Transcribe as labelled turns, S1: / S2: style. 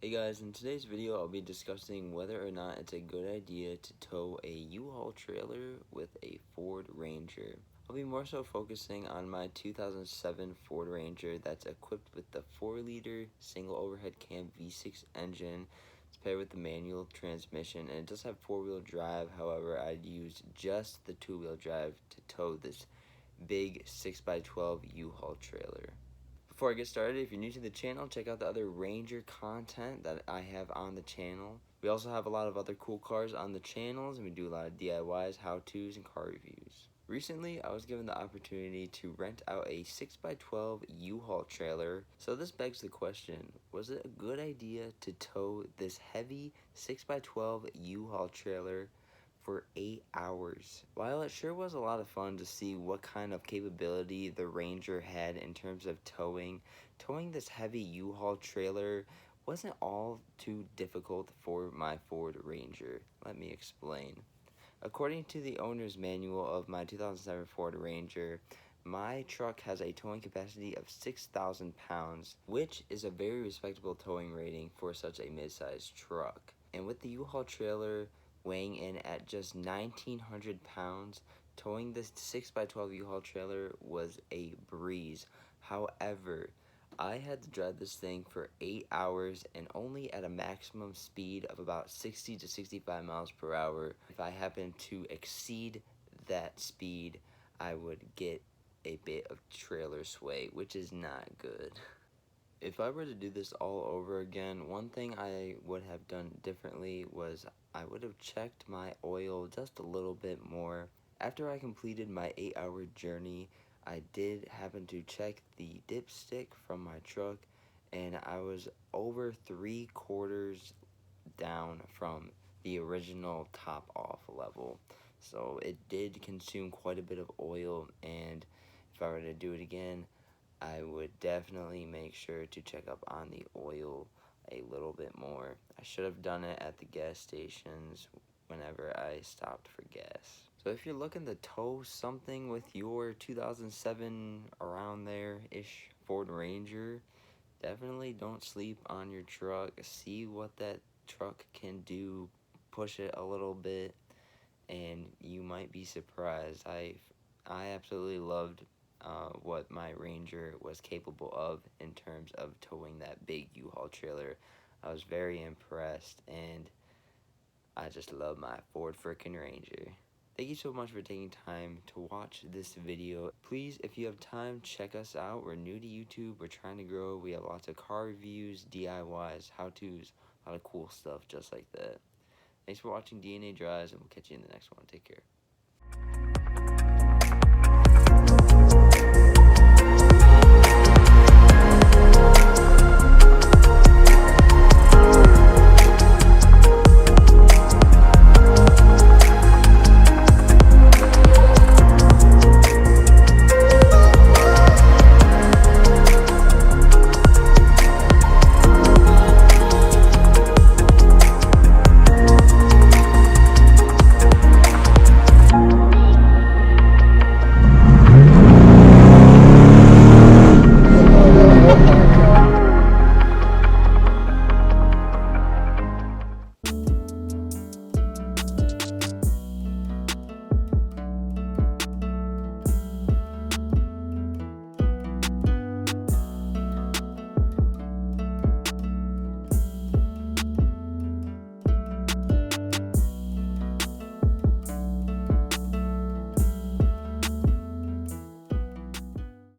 S1: Hey guys, in today's video I'll be discussing whether or not it's a good idea to tow a U-Haul trailer with a Ford Ranger. I'll be more so focusing on my 2007 Ford Ranger that's equipped with the 4-liter single overhead cam V6 engine. It's paired with the manual transmission and it does have 4-wheel drive. However, I'd use just the 2-wheel drive to tow this big 6x12 U-Haul trailer. Before I get started, if you're new to the channel, check out the other Ranger content that I have on the channel. We also have a lot of other cool cars on the channels, and we do a lot of DIYs, how-tos, and car reviews. Recently, I was given the opportunity to rent out a 6x12 U-Haul trailer, so this begs the question, was it a good idea to tow this heavy 6x12 U-Haul trailer for 8 hours? While it sure was a lot of fun to see what kind of capability the Ranger had in terms of towing this heavy U-Haul trailer wasn't all too difficult for my Ford Ranger. Let me explain. According to the owner's manual of my 2007 Ford Ranger, my truck has a towing capacity of 6,000 pounds, which is a very respectable towing rating for such a mid-sized truck. And with the U-Haul trailer weighing in at just 1,900 pounds, towing this 6x12 U-Haul trailer was a breeze. However, I had to drive this thing for 8 hours and only at a maximum speed of about 60 to 65 miles per hour. If I happened to exceed that speed, I would get a bit of trailer sway, which is not good. If I were to do this all over again, one thing I would have done differently was I would have checked my oil just a little bit more. After I completed my 8-hour journey, I did happen to check the dipstick from my truck, and I was over 3/4 down from the original top off level. So it did consume quite a bit of oil, and if I were to do it again, I would definitely make sure to check up on the oil a little bit more. I should have done it at the gas stations whenever I stopped for gas. So if you're looking to tow something with your 2007 around there-ish Ford Ranger, definitely don't sleep on your truck. See what that truck can do, push it a little bit, and you might be surprised. I absolutely loved what my Ranger was capable of in terms of towing that big U-Haul trailer. I was very impressed, and I just love my Ford Frickin' Ranger. Thank you so much for taking time to watch this video. Please, if you have time, check us out. We're new to YouTube. We're trying to grow. We have lots of car reviews, DIYs, how-tos, a lot of cool stuff just like that. Thanks for watching DNA Drives, and we'll catch you in the next one. Take care.